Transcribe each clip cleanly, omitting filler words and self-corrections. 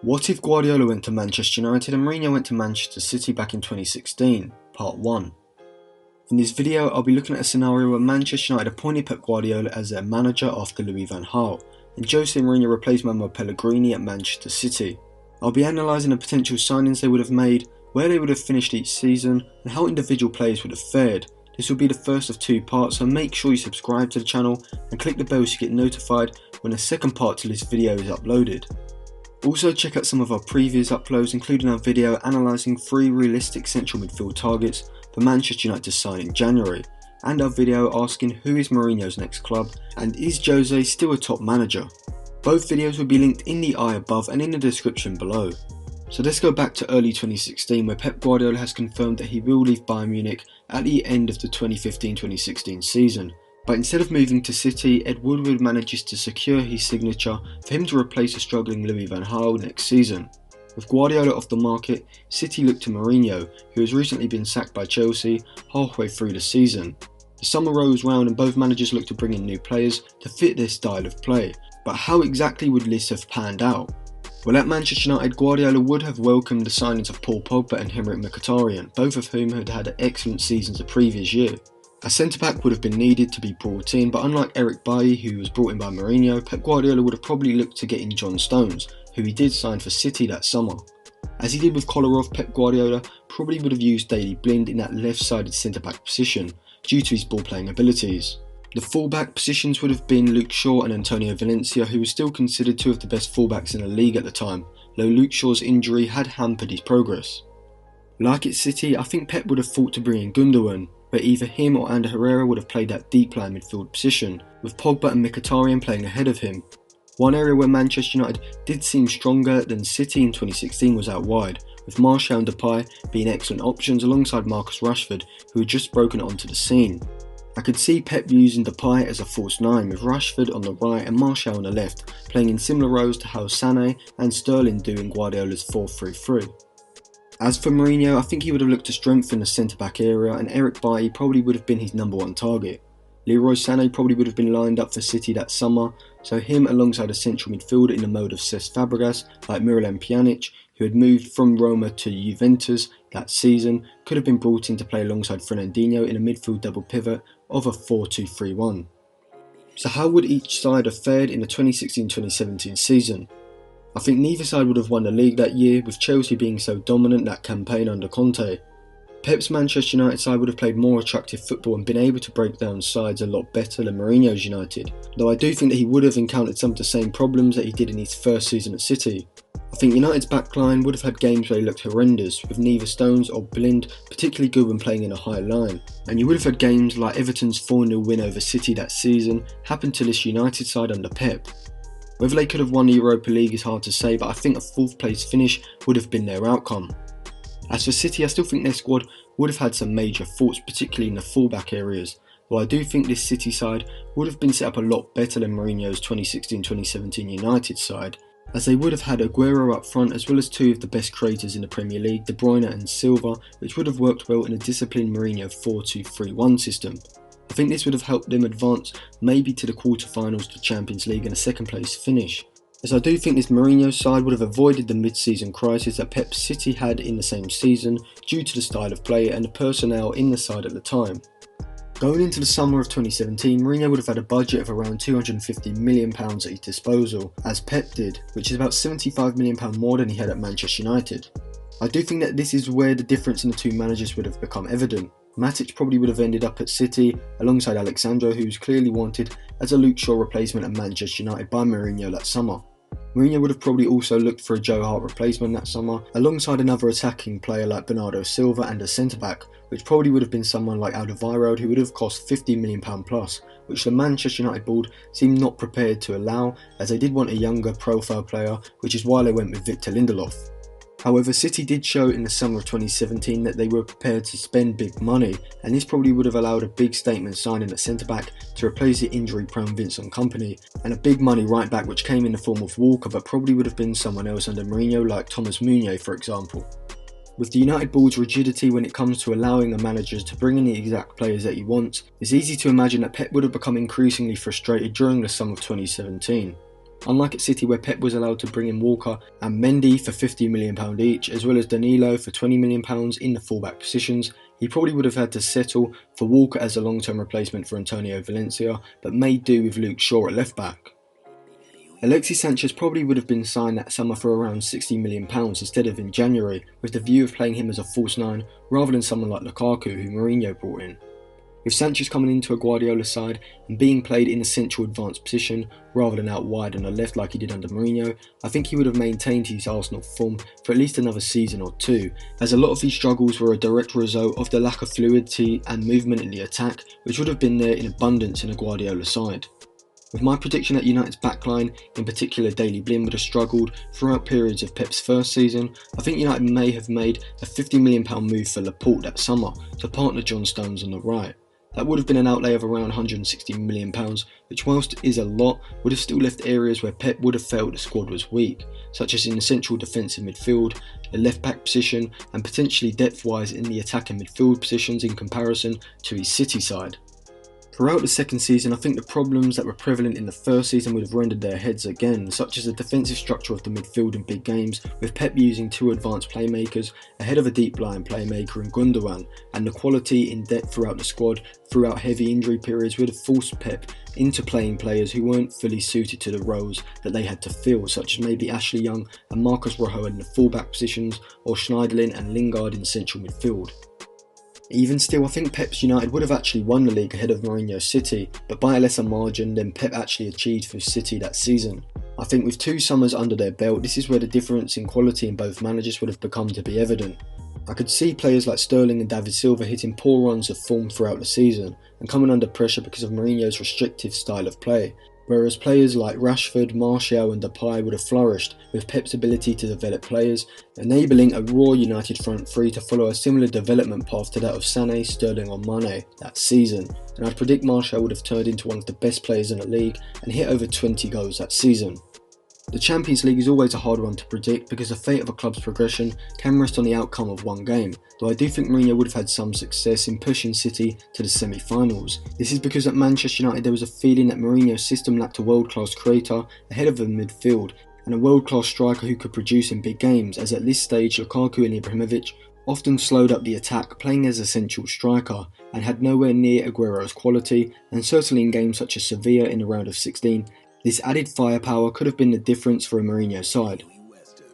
What if Guardiola went to Manchester United and Mourinho went to Manchester City back in 2016? Part 1. In this video, I'll be looking at a scenario where Manchester United appointed Pep Guardiola as their manager after Louis van Gaal, and Jose Mourinho replaced Manuel Pellegrini at Manchester City. I'll be analysing the potential signings they would have made, where they would have finished each season, and how individual players would have fared. This will be the first of 2 parts, so make sure you subscribe to the channel and click the bell so you get notified when the second part to this video is uploaded. Also check out some of our previous uploads, including our video analysing 3 realistic central midfield targets for Manchester United to sign in January, and our video asking who is Mourinho's next club and is Jose still a top manager. Both videos will be linked in the eye above and in the description below. So let's go back to early 2016, where Pep Guardiola has confirmed that he will leave Bayern Munich at the end of the 2015-2016 season. But instead of moving to City, Ed Woodward manages to secure his signature for him to replace a struggling Louis van Gaal next season. With Guardiola off the market, City looked to Mourinho, who has recently been sacked by Chelsea halfway through the season. The summer rolls round and both managers look to bring in new players to fit their style of play. But how exactly would this have panned out? Well, at Manchester United, Guardiola would have welcomed the signings of Paul Pogba and Mkhitaryan, both of whom had had excellent seasons the previous year. A centre-back would have been needed to be brought in, but unlike Eric Bailly, who was brought in by Mourinho, Pep Guardiola would have probably looked to get in John Stones, who he did sign for City that summer. As he did with Kolarov, Pep Guardiola probably would have used Daley Blind in that left-sided centre-back position, due to his ball-playing abilities. The full-back positions would have been Luke Shaw and Antonio Valencia, who were still considered 2 of the best full-backs in the league at the time, though Luke Shaw's injury had hampered his progress. Like at City, I think Pep would have thought to bring in Gundogan, but either him or Ander Herrera would have played that deep line midfield position, with Pogba and Mkhitaryan playing ahead of him. One area where Manchester United did seem stronger than City in 2016 was out wide, with Martial and Depay being excellent options alongside Marcus Rashford, who had just broken onto the scene. I could see Pep using Depay as a false 9, with Rashford on the right and Martial on the left, playing in similar roles to how Sane and Sterling do in Guardiola's 4-3-3. As for Mourinho, I think he would have looked to strengthen the centre-back area, and Eric Bailly probably would have been his number 1 target. Leroy Sane probably would have been lined up for City that summer, so him alongside a central midfielder in the mode of Cesc Fabregas like Miralem Pjanic, who had moved from Roma to Juventus that season, could have been brought in to play alongside Fernandinho in a midfield double pivot of a 4-2-3-1. So how would each side have fared in the 2016-2017 season? I think neither side would have won the league that year, with Chelsea being so dominant that campaign under Conte. Pep's Manchester United side would have played more attractive football and been able to break down sides a lot better than Mourinho's United, though I do think that he would have encountered some of the same problems that he did in his first season at City. I think United's backline would have had games where they looked horrendous, with neither Stones or Blind particularly good when playing in a high line, and you would have had games like Everton's 4-0 win over City that season happen to this United side under Pep. Whether they could have won the Europa League is hard to say, but I think a 4th place finish would have been their outcome. As for City, I still think their squad would have had some major faults, particularly in the fullback areas, though I do think this City side would have been set up a lot better than Mourinho's 2016-2017 United side, as they would have had Aguero up front as well as 2 of the best creators in the Premier League, De Bruyne and Silva, which would have worked well in a disciplined Mourinho 4-2-3-1 system. I think this would have helped them advance maybe to the quarter-finals to Champions League and a 2nd place finish, as I do think this Mourinho side would have avoided the mid-season crisis that Pep City had in the same season due to the style of play and the personnel in the side at the time. Going into the summer of 2017, Mourinho would have had a budget of around £250 million at his disposal, as Pep did, which is about £75 million more than he had at Manchester United. I do think that this is where the difference in the 2 managers would have become evident. Matic probably would have ended up at City alongside Alexandro, who was clearly wanted as a Luke Shaw replacement at Manchester United by Mourinho that summer. Mourinho would have probably also looked for a Joe Hart replacement that summer, alongside another attacking player like Bernardo Silva and a centre-back, which probably would have been someone like Alderweireld, who would have cost £50 million plus, which the Manchester United board seemed not prepared to allow, as they did want a younger profile player, which is why they went with Victor Lindelof. However, City did show in the summer of 2017 that they were prepared to spend big money, and this probably would have allowed a big statement signing at centre-back to replace the injury-prone Vincent Kompany, and a big money right-back which came in the form of Walker, but probably would have been someone else under Mourinho, like Thomas Meunier for example. With the United board's rigidity when it comes to allowing the managers to bring in the exact players that he wants, it's easy to imagine that Pep would have become increasingly frustrated during the summer of 2017. Unlike at City, where Pep was allowed to bring in Walker and Mendy for £50 million each, as well as Danilo for £20 million in the fullback positions, he probably would have had to settle for Walker as a long-term replacement for Antonio Valencia, but made do with Luke Shaw at left-back. Alexis Sanchez probably would have been signed that summer for around £60 million instead of in January, with the view of playing him as a false nine rather than someone like Lukaku, who Mourinho brought in. With Sanchez coming into a Guardiola side and being played in a central advanced position rather than out wide on the left like he did under Mourinho, I think he would have maintained his Arsenal form for at least another season or two, as a lot of these struggles were a direct result of the lack of fluidity and movement in the attack, which would have been there in abundance in a Guardiola side. With my prediction that United's backline, in particular Daley Blind, would have struggled throughout periods of Pep's first season, I think United may have made a £50 million move for Laporte that summer to partner John Stones on the right. That would have been an outlay of around £160 million, which whilst is a lot, would have still left areas where Pep would have felt the squad was weak, such as in the central defensive midfield, the left-back position, and potentially depth-wise in the attacking midfield positions in comparison to his City side. Throughout the second season, I think the problems that were prevalent in the first season would have rendered their heads again, such as the defensive structure of the midfield in big games, with Pep using two advanced playmakers ahead of a deep-lying playmaker in Gundogan, and the quality in depth throughout the squad throughout heavy injury periods would have forced Pep into playing players who weren't fully suited to the roles that they had to fill, such as maybe Ashley Young and Marcus Rashford in the fullback positions, or Schneiderlin and Lingard in central midfield. Even still, I think Pep's United would have actually won the league ahead of Mourinho's City, but by a lesser margin than Pep actually achieved for City that season. I think with 2 summers under their belt, this is where the difference in quality in both managers would have become to be evident. I could see players like Sterling and David Silva hitting poor runs of form throughout the season and coming under pressure because of Mourinho's restrictive style of play, whereas players like Rashford, Martial and Depay would have flourished with Pep's ability to develop players, enabling a raw United front three to follow a similar development path to that of Sané, Sterling or Mane that season, and I'd predict Martial would have turned into one of the best players in the league and hit over 20 goals that season. The Champions League is always a hard one to predict because the fate of a club's progression can rest on the outcome of one game, though I do think Mourinho would have had some success in pushing City to the semi-finals. This is because at Manchester United there was a feeling that Mourinho's system lacked a world-class creator ahead of the midfield and a world-class striker who could produce in big games, as at this stage Lukaku and Ibrahimovic often slowed up the attack playing as a central striker and had nowhere near Aguero's quality, and certainly in games such as Sevilla in the round of 16, this added firepower could have been the difference for a Mourinho side.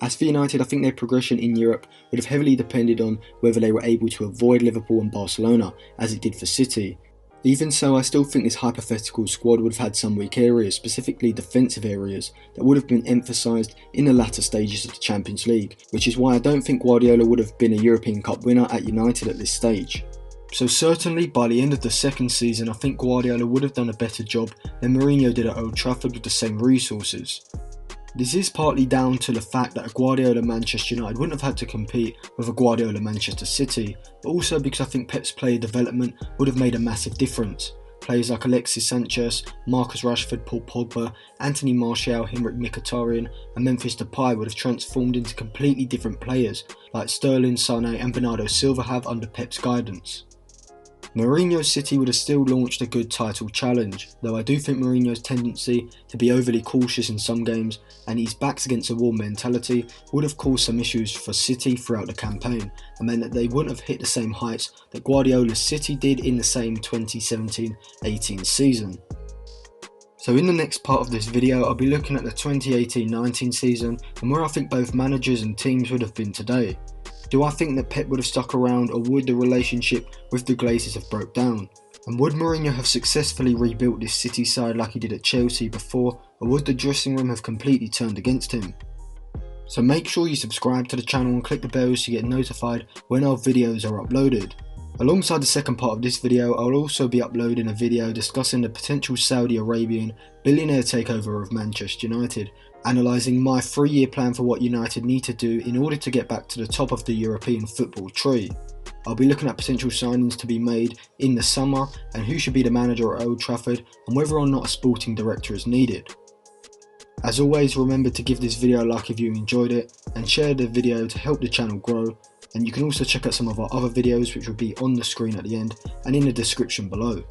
As for United, I think their progression in Europe would have heavily depended on whether they were able to avoid Liverpool and Barcelona, as it did for City. Even so, I still think this hypothetical squad would have had some weak areas, specifically defensive areas, that would have been emphasised in the latter stages of the Champions League, which is why I don't think Guardiola would have been a European Cup winner at United at this stage. So certainly by the end of the second season, I think Guardiola would have done a better job than Mourinho did at Old Trafford with the same resources. This is partly down to the fact that a Guardiola Manchester United wouldn't have had to compete with a Guardiola Manchester City, but also because I think Pep's player development would have made a massive difference. Players like Alexis Sanchez, Marcus Rashford, Paul Pogba, Anthony Martial, Henrik Mkhitaryan and Memphis Depay would have transformed into completely different players like Sterling, Sané and Bernardo Silva have under Pep's guidance. Mourinho's City would have still launched a good title challenge, though I do think Mourinho's tendency to be overly cautious in some games and his backs against the wall mentality would have caused some issues for City throughout the campaign and meant that they wouldn't have hit the same heights that Guardiola's City did in the same 2017-18 season. So in the next part of this video, I'll be looking at the 2018-19 season and where I think both managers and teams would have been today. Do I think that Pep would have stuck around, or would the relationship with the Glazers have broke down? And would Mourinho have successfully rebuilt this City side like he did at Chelsea before, or would the dressing room have completely turned against him? So make sure you subscribe to the channel and click the bells to get notified when our videos are uploaded. Alongside the second part of this video, I'll also be uploading a video discussing the potential Saudi Arabian billionaire takeover of Manchester United, analysing my 3-year plan for what United need to do in order to get back to the top of the European football tree. I'll be looking at potential signings to be made in the summer and who should be the manager at Old Trafford and whether or not a sporting director is needed. As always, remember to give this video a like if you enjoyed it and share the video to help the channel grow, and you can also check out some of our other videos which will be on the screen at the end and in the description below.